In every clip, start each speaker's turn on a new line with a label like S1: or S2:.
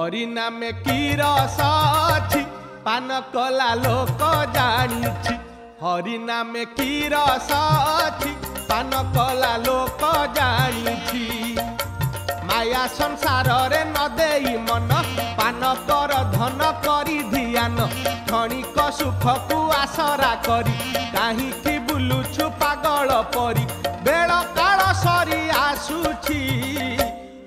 S1: हरि नामे की रस अछि पान कला लोक जानिछि। हरि नामे की रस अछि पान कला लोक जानिछि। माया संसार रे न देई मन पान कर धन करी ध्यान। क्षणिक सुख को आसरा करी काहीकि बुलुछु पागल परी। बेल काल सरी आसुछि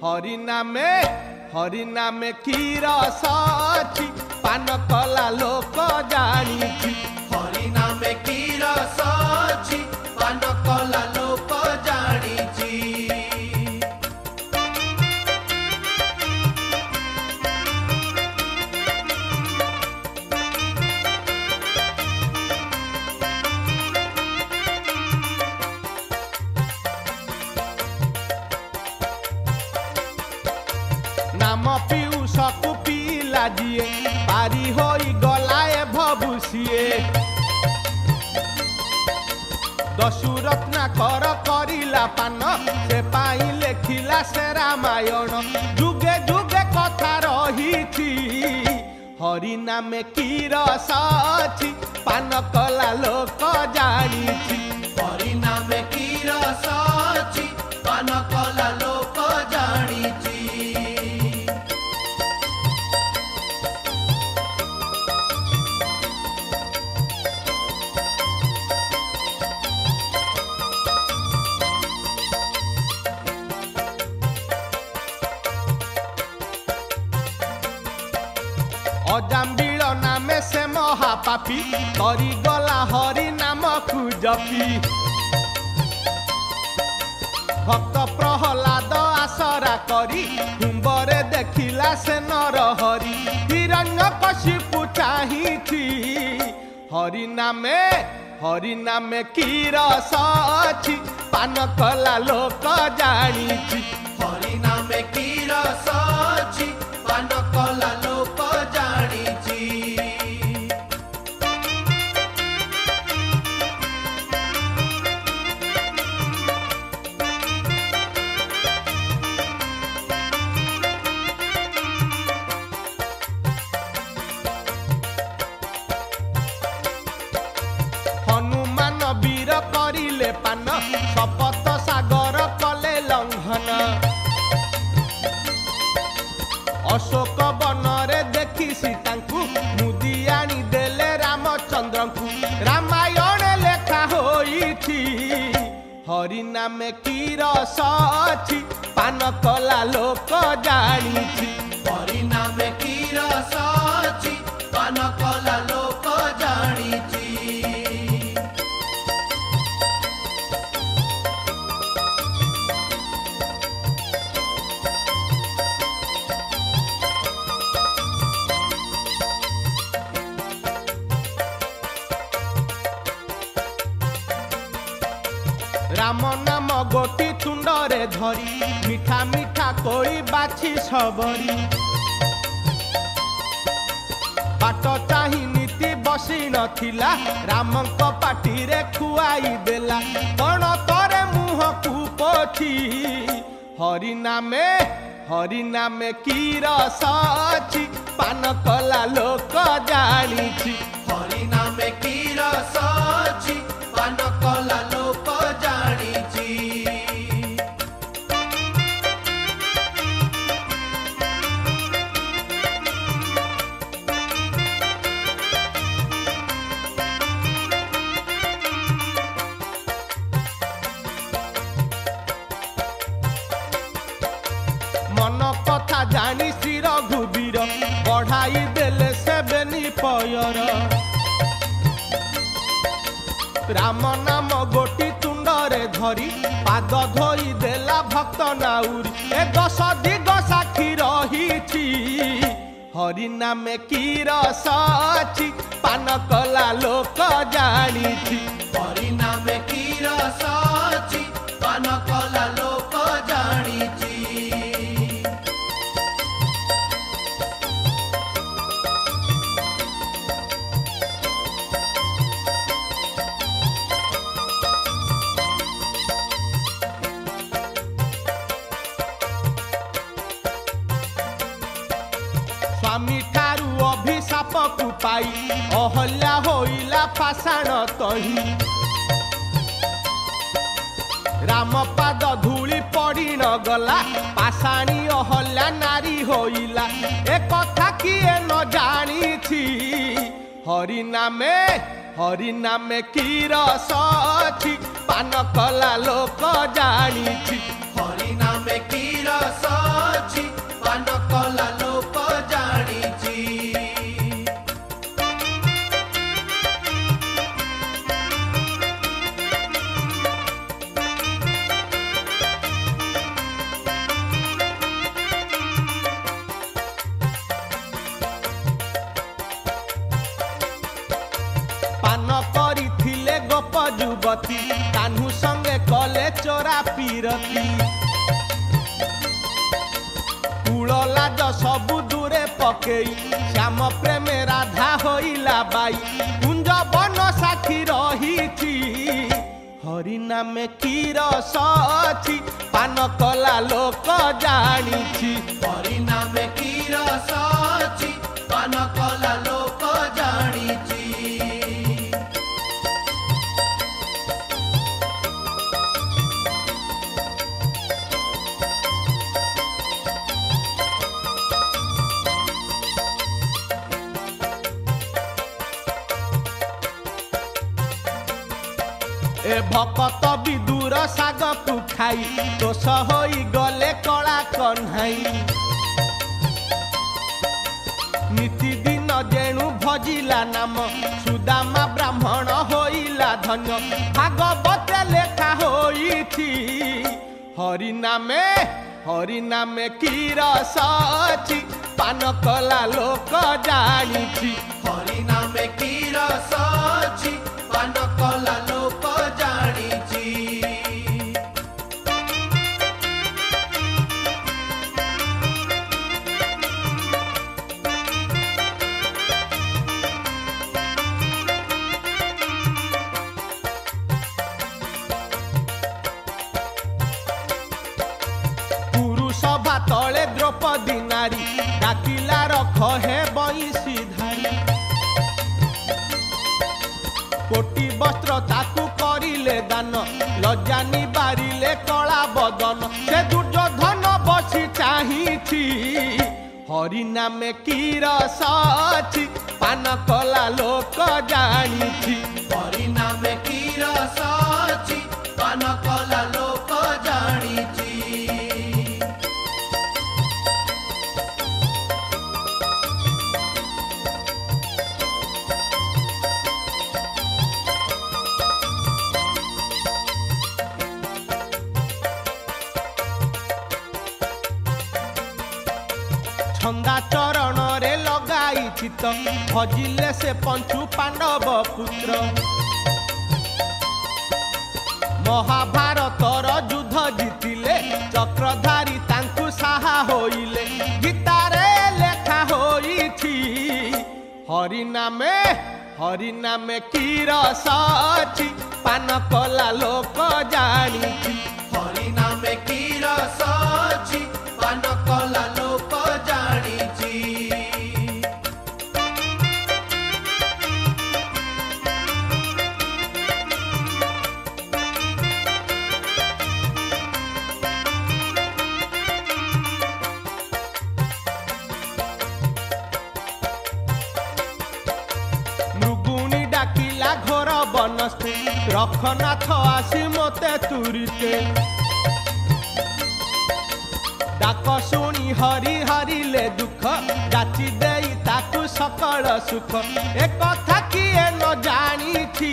S1: हरि नामे की रस अछि पान कला लोक जानिछि।
S2: हरि नामे की रस अछि पान कला लोक जानिछि।
S1: नाम पीयूषकु पीला जिए पारी होई गलाए भभुसिए। दशु रत्नाकर करिला पान से पाई लेखिला से रामायण। जुगे जुगे कथा रहिछि हरि नामे की रस अछि पान कला लोक जानिछि।
S2: हरि नामे की रस अछि पान कला लोक जानिछि।
S1: अजाम्बिल नामे से महापापी करी गला हरि नाम को जपी। भक्त प्रहलाद आसरा करी कुंभरे देखिला से नर हरि। हिरण्यकशिपु चाहिछि हरि नामे की रस अछि पान कला लोक जानिछि।
S2: हरि नामे की रस अछि पान कला लोक जानिछि।
S1: हनुमान वीर करिले पान शपथ सागर कले लंघन। अशोक बनरे देखी सीतांकु मुदी आनी देले रामचंद्रंकु। रामायण लेखा होइछि हरि नामे की रस अछि पान कला लोक जानिछि।
S2: हरि नामे की रस अछि पान कला लोक जानिछि।
S1: राम नाम गोटी तुंडरे धरी मिठा मिठा कोई बाछी सबरी। बाट चाही नीति बसी नथिला रामंक पाटी रे खुआई देला। कण तरे मुह को पोछी हरि नामे की रस अछि पान कला लोक जानिछि।
S2: हरि नामे की रस अछि पान कला लोक जानिछि।
S1: मन कथा जानी श्री रघुबीर बढ़ाई देले से बेनी पयर। राम नाम गोटी तुंडरे धरी पाद धोई देला भक्त नाउरी। ए दश दिग साक्षी रहिछि हरि नामे की रस अछि पान कला लोक जानिछि।
S2: हरि नामे की रस अछि पान कला लोक जानिछि।
S1: स्वामी ठारू अभिशाप को पाई अहल्या होइला पाषाण तही राम पाद धूली पड़ी न गला पाषाणी अहल्या नारी होइला ए कथा किए न जानी थी हरि नामे की रस अछि पान कला लोक जानी थी
S2: हरि नामे की रस अछि पान कला लोक जानिछि
S1: पान करिथिले गोप युवती कान्हू संगे कले चोरा पीरती कूल लाज सबु दूरे पकेई श्याम प्रेमे राधा होइला बाई कुंज बन साखी रही हरि नामे की रस अछि पान कला लोक जानिछि
S2: हरि नामे की रस अछि पान कला लोक जानिछि
S1: ए भकत विदुर साग को खाई दोष होई गले कला कन्हाई नीति दिन जेणु भजिला नाम सुदामा ब्राह्मण होइला धन्य भागवत लेखा होइथि हरि नामे की रस अछि पान कला लोक जानिछि
S2: हरि नामे की रस अछि पान कला लोक जानिछि
S1: सभा तले द्रौपदी नारी डाकिला रख हे बंशी धारी कोटी वस्त्र ताकू करिले दान लज्जा निबारिले कला बदन से दुर्योधन बसी चाहिछि हरि नामे की रस अछि पान कला लोक जानिछि
S2: हरि नामे की रस अछि पान कला लोक जानिछि
S1: छंदा चरण रे लगाई चित भजिले से पंचु पांडव पुत्र महाभारतर युद्ध जीतिले चक्रधारी तांकु साहा होइले गीतारे लेखा होइछि हरि नामे की रस अछि पान कला लोक जानिछि
S2: हरि नामे की रस अछि पान कला लोक जानिछि
S1: मृगुणी डाकिला घोर बनस्ते रखनाथ आसी मते तुरिते डाक शुणी हरि हरिले दुख जाची देई ताकू सकल सुख ए कथा किए न जानिछि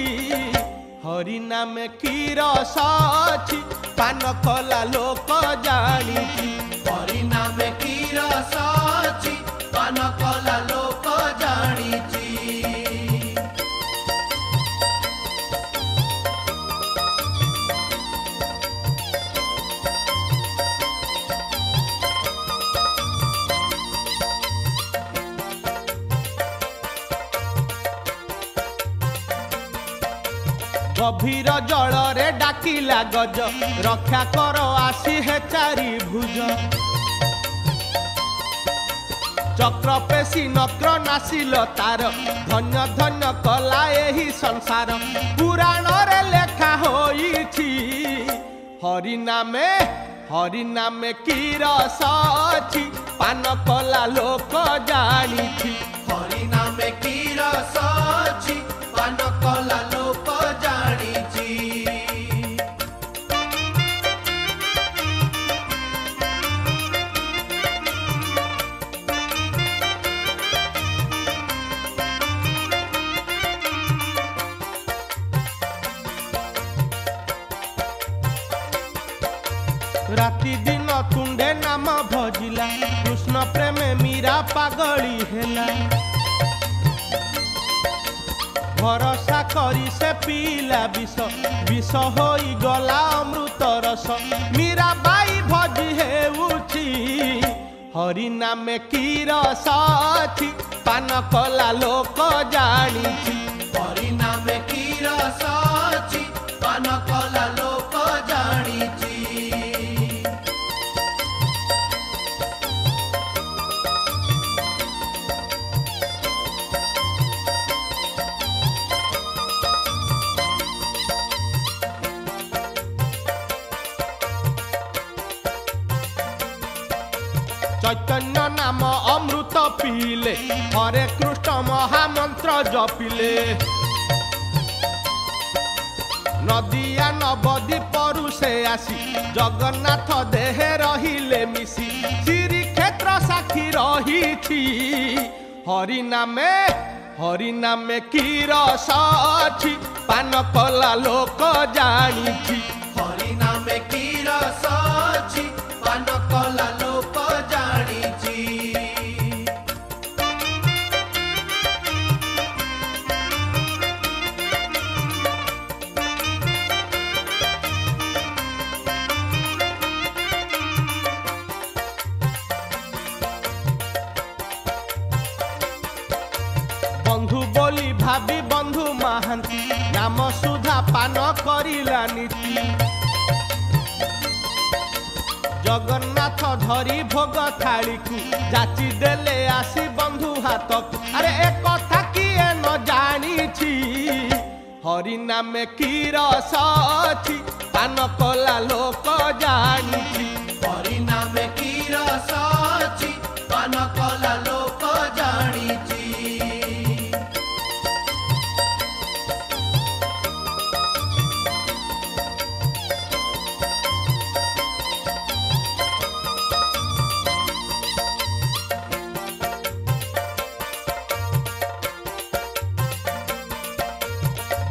S1: हरि नामे की रस अछि पान कला लोक जानिछि
S2: हरि नामे की रस अछि पान कला लोक जानिछि
S1: गभीर जल रे डाकिला गज रक्षा कर आसी हे चारि भुज चक्र पेशी नक्र नासिल तार धन्य धन्य कला एही संसार पुराण रे लेखा होईछि हरि नामे की रस अछि पान कला लोक जानिछि
S2: हरि नामे की रस अछि पान कला लोक जानिछि
S1: राति दिन तुंडे नाम भजिला कृष्ण प्रेमे मीरा पागली हेला भरोसा करी से पीला विष होई गला अमृत रस मीरा बाई भजी हेउछि हरि नामे की रस अछि पान कला लोक जानिछि
S2: हरि नामे की रस अछि पान कला लोक जानिछि
S1: चैतन्य नाम अमृत पीले हरे कृष्ण महामंत्र जपिले नदिया नबदी परू से आसी जगन्नाथ देहे रहिले मिसी श्री क्षेत्र साक्षी रही हरि नामे की रस अछि पान कला लोक जानिछि
S2: हरि नामे की रस अछि पान कला लोक जानिछि
S1: बंधु बोली भाभी बंधु महांती नाम सुधा पान करिला नीति जगन्नाथ धरी भोग थाली को जाची देले आसी बंधु हाथ अरे एक कथा किए न जानिछि हरि नामे की रस अछि पान कला लोक जानिछि
S2: हरि नामे की रस अछि पान कला लोक जानिछि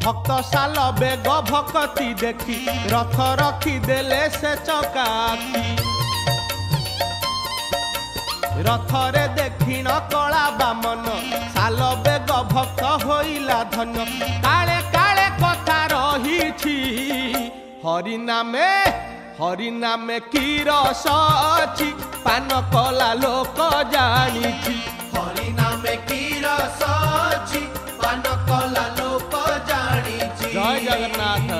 S1: भक्त साल बेग भक्ति देखी रथ रखी देले से चकाकी रथरे देखिन कला बामन साल बेग भक्त होइला धन्य काले काले कथा रही हरि नामे की रस अछि पान कला लोक जानिछि
S2: हरि नामे की रस अछि पान कला लोक जानिछि
S1: जय जगन्नाथ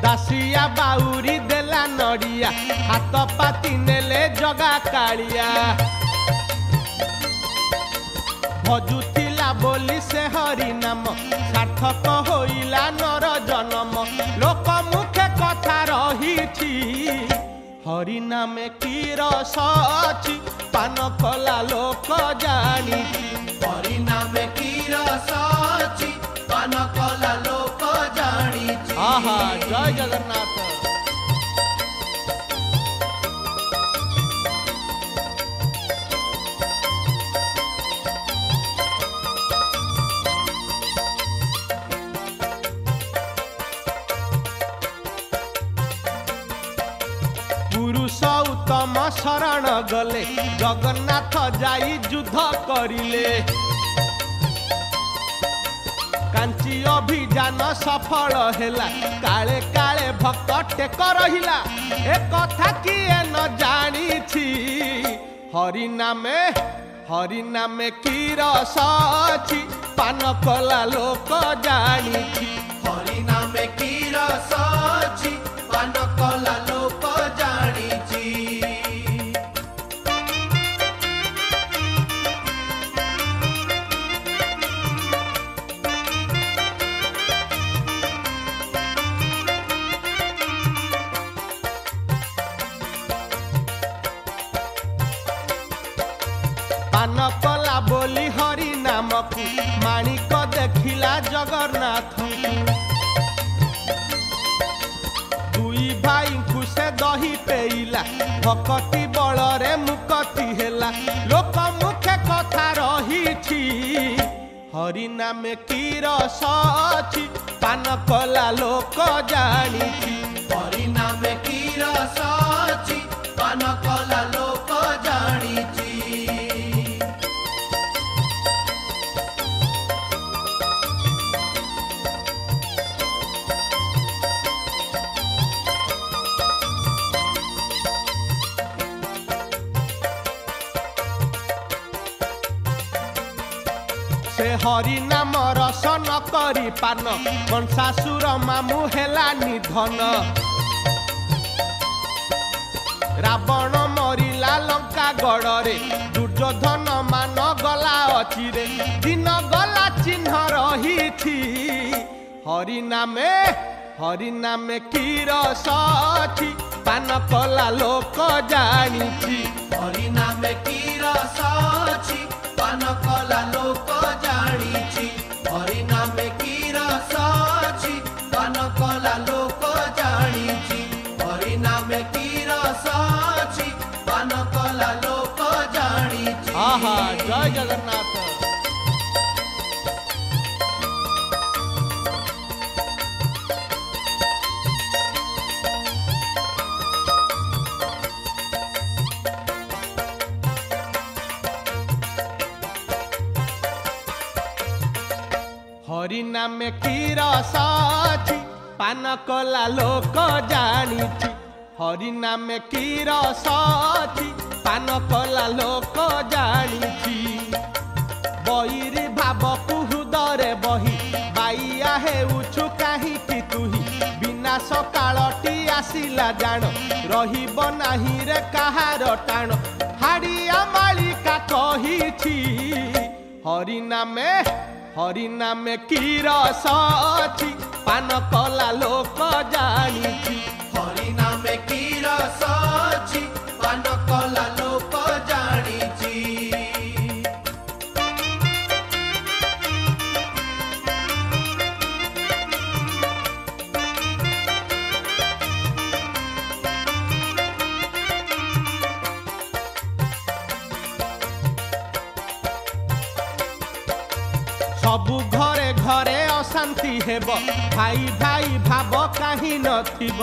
S1: दासिया बाउरी देला नड़िया हाथ पाती नेले जगा कालिया भजुथिला बोली से हरि नाम सार्थक होइला नर जन्म लोक मुखे कथा रही हरि नामे की रस अछि पान कला लोक जानिछि
S2: हरि नामे की रस अछि पान कला लोक जानिछि
S1: आहा जय जगन्नाथ पुरुष उत्तम शरण गले जगन्नाथ जाई युद्ध करिले कांची अभियान सफल हेला काले काले भक्त टेक रहिला ए कथा किए न जानिछि हरि नामे की रस अछि पान कला लोक जानिछि
S2: हरि नामे की रस अछि पान कला लोक जानिछि
S1: पान कला बोली हरि नामकु माणिक देखिला जगन्नाथ दुई भाई से दही पेइला भक्ति बलरे मुक्ति हेला लोक मुखे कथा रहिछि हरि नामे की रस अछि पान कला लोक जानिछि
S2: हरि नामे की रस अछि पान कला लोक जानिछि
S1: से हरि नाम रस न करी पान कंसासुर मामु हेला निधन रावण मरिला लंका गड़रे दुर्योधन मान गला अचिरे दिन गला चिन्ह रहिछि हरि नामे की रस अछि पान कला लोक जानिछि
S2: हरि नामे की रस अछि पान कला लोक जानिछि हरि नामे की रस अछि पान कला लोक जानिछि हरि नामे की रस अछि पान कला लोक जानिछि
S1: आहा जय जगन्नाथ हरि नामे की रस अछि पान कला लोक जानिछि हरि नामे की रस अछि पान कला लोक जानिछि बहिरी भाव कुहुदरे बही बाइया हेउछु काहिकी तुही विनाश कालटी आसिला जान रहिब नाही रे काहार टाण हाड़िया मालिका कहिछि हरि नामे की रस अछि पान कला लोक जानिछि
S2: हरि नामे की रस अछि पान कला लोक जानिछि
S1: सबु घरे घरे अशांति हेब भाई भाई भाव काहि नथिब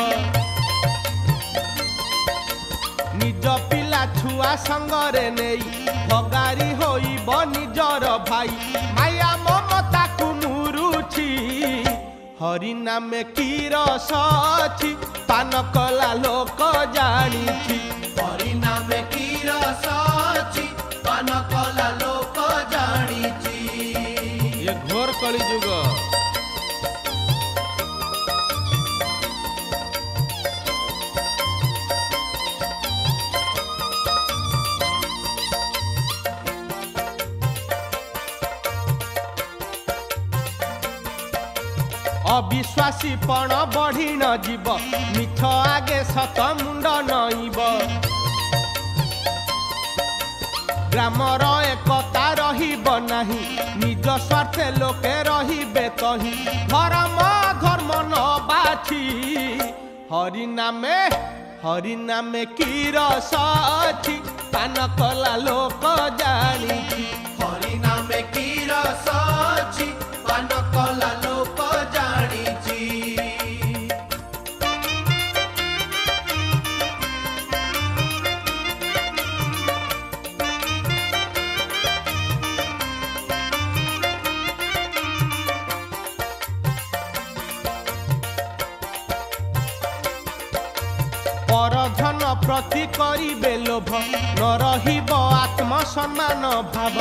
S1: निज पिला छुआ संगरे नेई भगारी होइब निजर भाई माया ममता कु मुरुछि हरि नामे की रस अछि पान कला लोक जानिछि
S2: हरि नामे की रस अछि पान कला लोक जानिछि
S1: ये घोर कली जुग अविश्वासी पण बढ़ी न जीव मिछ आगे सत मुंड नईब ग्रामर एकता रहिब नाही निज स्वार्थे लोके रहिबे तही धर्म न बाछि हरि नामे की रस अछि पान कला लोक जानिछि
S2: हरि नामे की रस अछि पान कला लोक जानिछि
S1: परधन प्रति करिबे लोभ न रहिब आत्मसम्मान भाव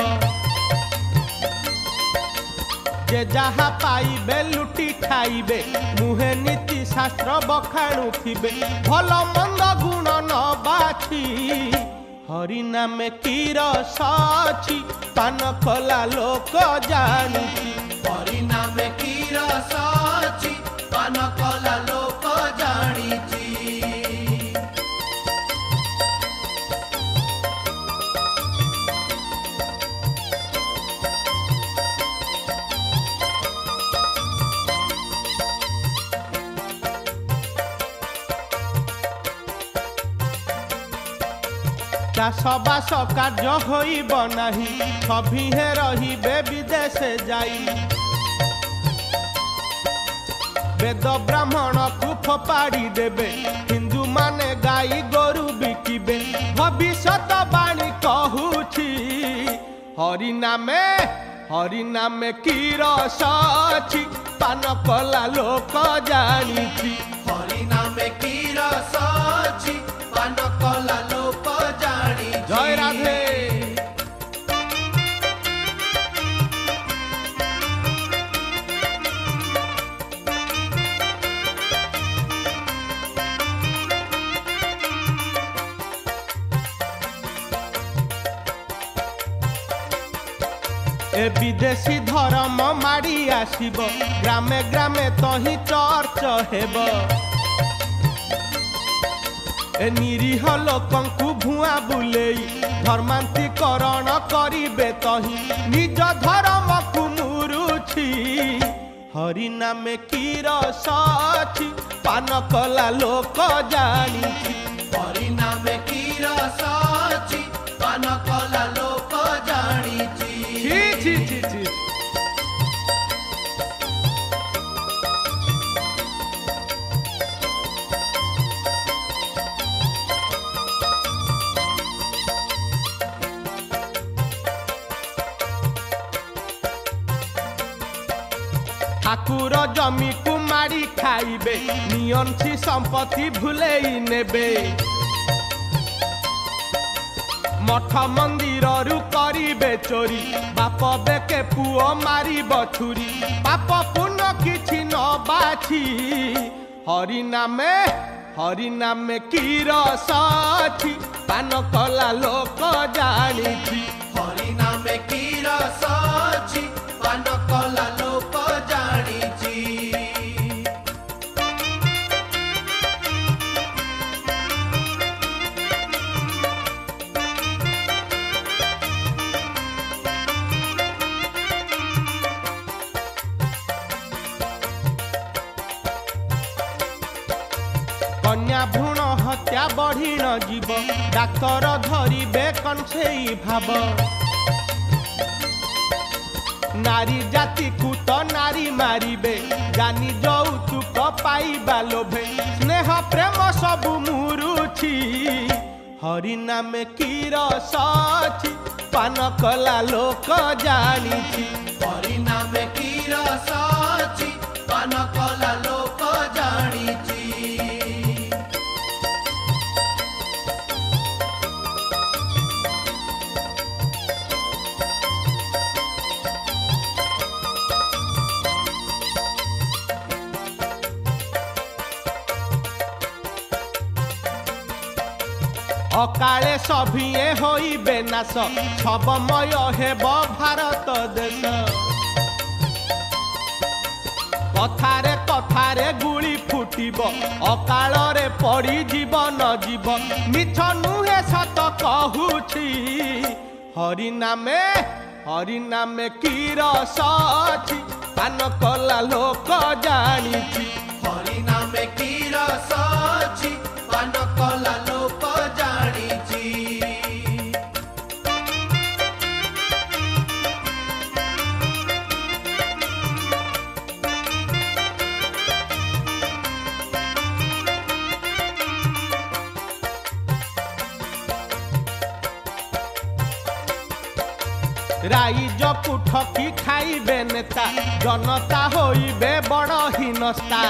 S1: जे जहा पाइबे लुटी खाइबे मुहे नीति शास्त्र बखाणुथिबे भल मंद गुण न बाछी हरि नामे की रस अछि पान कला लोक जानुछि
S2: हरि नामे की रस अछि पान कला लोक जानिछि
S1: चाषबास कार्य होइब नाही सभिहे रहिबे विदेश जाई वेद ब्राह्मण को फोपाड़ी देबे हिंदू माने गाई गोरु बिकिबे भविष्यत बाणी कहूछि हरि नामे की रस अछि पान कला लोक जानिछि
S2: हरि नामे की रस अछि पान कला लोक जानिछि
S1: जय राधे ए विदेशी धर्म माड़ी आसिब ग्रामे ग्रामे तही चर्च हेब ए निरीह लोकंकु भुआ बुलेई धर्मांतीकरण करिबे तही निज धर्म को मुरुछि हरि नामे की रस अछि पान कला लोक जानिछि
S2: हरि नामे की रस अछि पान कला लोक जानिछि
S1: छी छी छी छी ठाकुर जमी को मारी खाइबे नियंसी संपत्ति भुलेई नेबे मठ मंदिर रु करिबे चोरी बाप बेके पुओ मारी बछुरी पाप पुण्य किछि न बाछी हरि नामे की रस अछि पान कला लोक जानिछि
S2: हरि नामे की रस अछि पान कला लोक जानिछि
S1: कन्या भ्रूण हत्या बढ़ी न जीव डाक्तर धरिबे कंसेई भाव नारी जाति को तो नारी मारिबे जानी यौतुक पाइबा लोभे स्नेह प्रेम सबु मुरुछि हरि नामे की रस अछि पान कला लोक जानिछि
S2: हरि नामे की रस अछि पान कला लोक जानिछि
S1: अकाले सभिए होइबे नाश छबमय हेब भारत देश कथारे कथारे गुली फुटिब अकाल रे पड़ी जीवन जीव मिछ नुहे सत कहूछि हरि नामे की रस अछि पान कला लोक जानिछि
S2: हरि नामे की रस अछि पान कला लोक जानिछि
S1: राइज पुठकी खाइबे नेता जनता होइबे बड़ हिनस्ता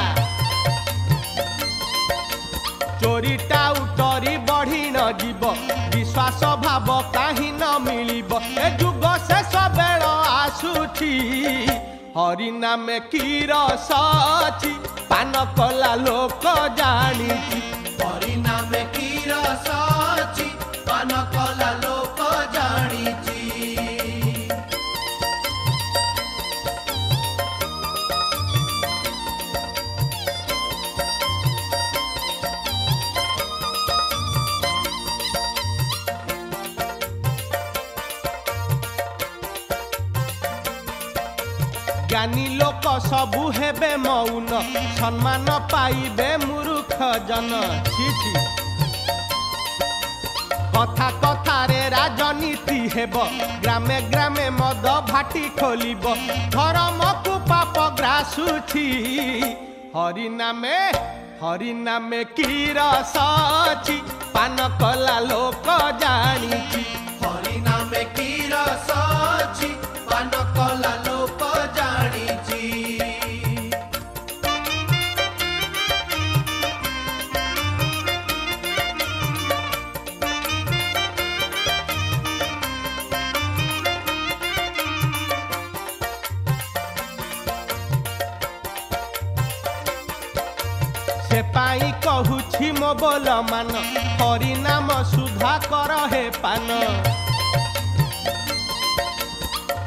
S1: चोरीटा उतरी बड़ जीव विश्वास भाव काहि न मिलिब ए जुग शेष बेल आसुछि हरि नामे की रस अछि पान कला लोक जानिछि
S2: हरि नामे की रस अछि पान कला लोक जानिछि
S1: ज्ञानी लोक सबु हेबे मौन सम्मान पाइबे मूर्ख जन छी कथा कथारे राजनीति हेब ग्रामे ग्रामे मद भाटी खोलिब धर्म को पाप ग्रासुछि हरि नामे की रस अछि पान कला लोक जानिछि
S2: हरि नामे की रस अछि पान कला लोक जानिछि
S1: से पाई कहूछि मो बोल मान हरि नाम सुधा कर हे पान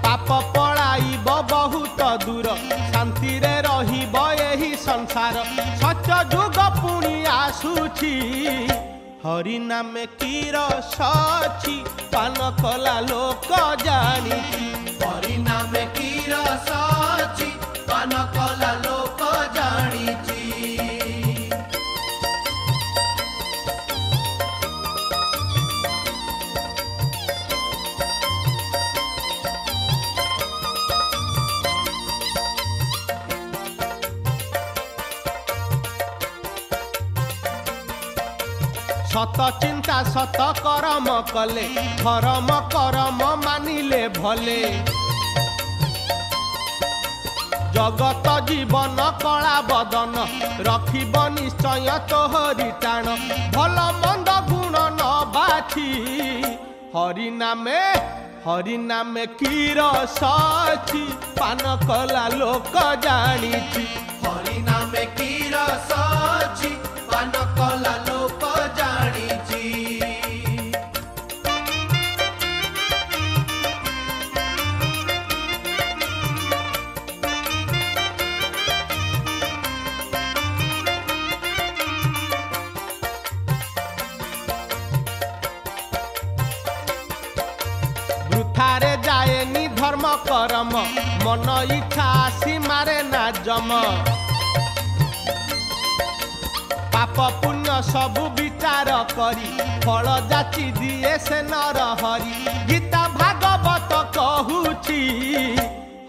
S1: पाप पଳାइब बहुत दूर शांति रे रहिब एही संसार सच जुग पुणी आसुछि हरि नामे की रस अछि पान कला लोक जानिछि
S2: हरि नामे की रस अछि पान कला लोक जानिछि
S1: सत चिंता सत करम कले धर्म करम मानिले भले जगत जीवन कला बदन रखिब निश्चय तोहरी टाण भल मंद गुण न बाछी हरि नामे की रस अछि पान कला लोक जानिछि
S2: हरि नामे की रस अछि पान कला लोक जानिछि
S1: वृथारे जाएनी धर्म करम मन इच्छा आसी मारे ना जम पाप पुण्य सबु विचार करी फल जाची दिए से नर हरि गीता भागवत कहूछि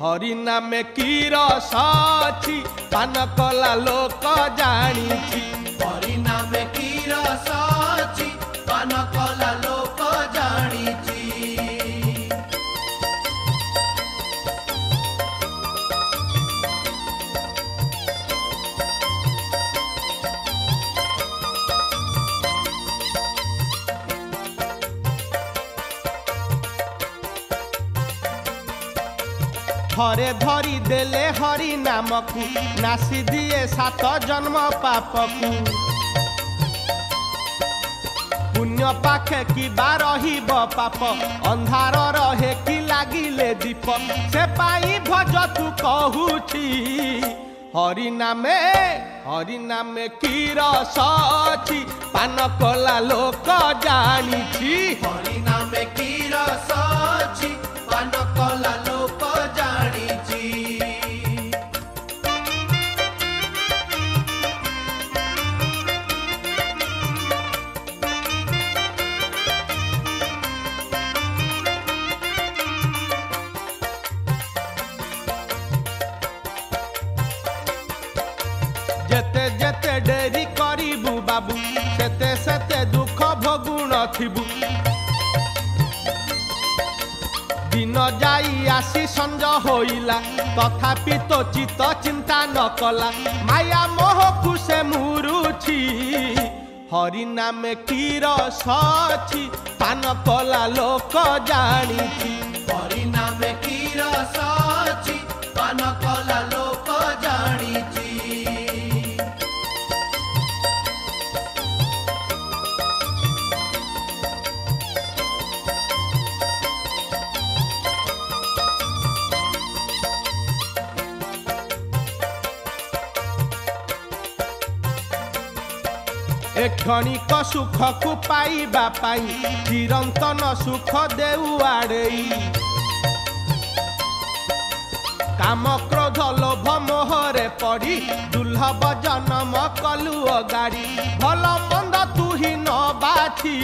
S1: हरि नामे की रस अछि पान कला लोक जानिछि
S2: हरि नामे की रस अछि पान कला लोक जानिछि
S1: थरे धरी देले हरि नामकु नासी दिए 7 जन्म पापकु पुण्य पाखे कि रहिब पाप अंधार रहे कि लागिले दीप से पाई भज तू कहूछि हरि नामे की रस अछि पान कला लोक जानिछि
S2: हरि नामे की रस अछि पान कला लोक जानिछि
S1: जेते जेते डेरी करिबु बाबू सेते सेते दुख भोगुण थिबु दिन जाई आसी संज होइला तथापि तो चित चिंता न कला माया मोह को से मुरुछि हरि नामे की रस अछि पान कला लोक जानिछि
S2: हरि नामे की रस अछि पान कला लोक जानिछि
S1: क्षणिक सुख को पाइबा पाई चिरंतन सुख देउ आड़ेई काम क्रोध लोभ मोहरे पड़ी दुर्लभ जन्म कलु अगाड़ी भल मंद तू ही न बाछी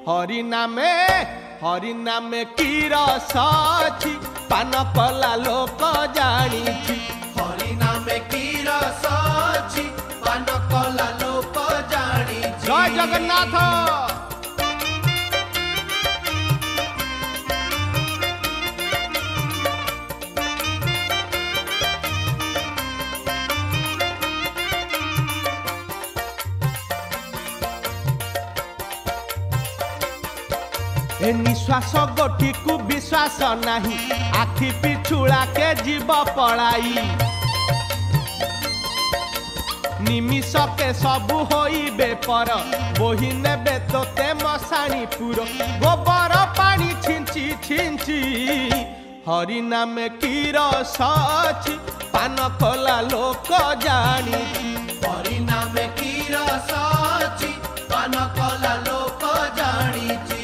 S1: हरि नामे की रस अछि पान कला लोक जानिछि
S2: हरि नामे की रस अछि पान कला लोक जानिछि
S1: जय जगन्नाथ ए निश्वास गोटी को विश्वास नहीं आखि पिछुड़ा के जीव पड़ाई निमिष के सबु होइबे पर बोही नेबे तोते मसाणी पुर गोबर पानी छिंची छिंची हरि नामे की रस अछि पान कला लोक जानिछि
S2: हरि नामे की रस अछि पान कला लोक जानिछि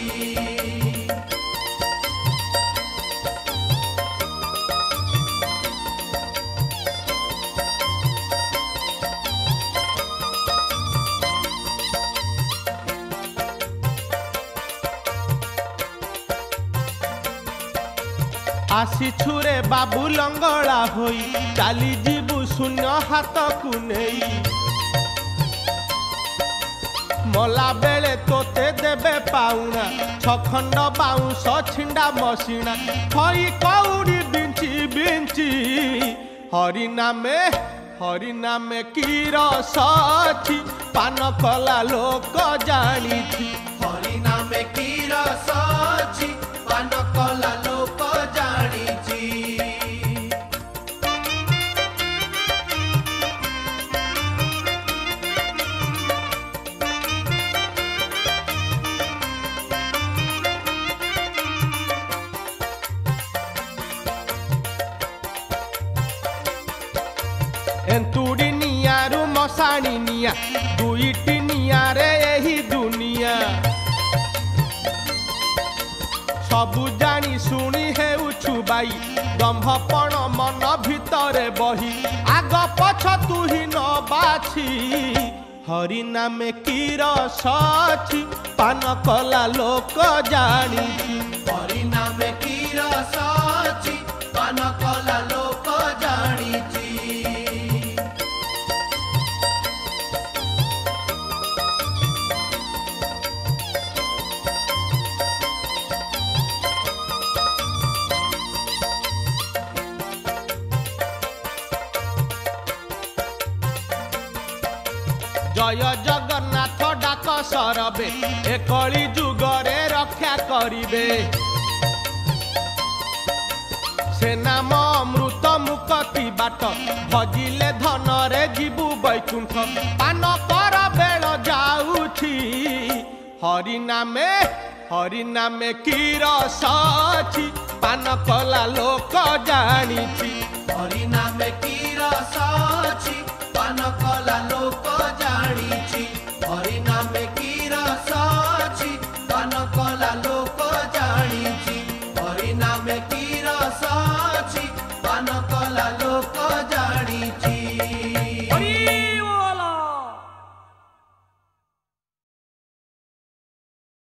S1: आसी छुरे बाबू लंगड़ा होई चाली जीवु शून्य हाथ को नहीं मला बेले तोते देबे पाउना छखंड बाउंस छिंडा मसीना हई कौड़ी बिंची बिंची हरि नामे की रस अछि पान कला लोक जानिछि
S2: हरि नामे की रस अछि पान कला लोक जानिछि
S1: एंतुड़ी नियारू मसाणी निया दुईटी निया रे यही दुनिया सबु जानी शुणी हेउछु बाई दंभपण मन भितरे बही आग पछ तू ही न बाछी हरि नामे की रस अछि पान कला लोक जानिछि
S2: हरि नामे की रस अछि पान कला लोक जानिछि
S1: जय जगन्नाथ डाक सरबे ए कली जुगरे रक्षा करिबे से नाम अमृत मुक्ति बाट भजिले धन रे जीवु बैकुंठ पान कर बेल जाउछि हरि नामे की रस अछि पान कला लोक जानिछि
S2: हरि नामे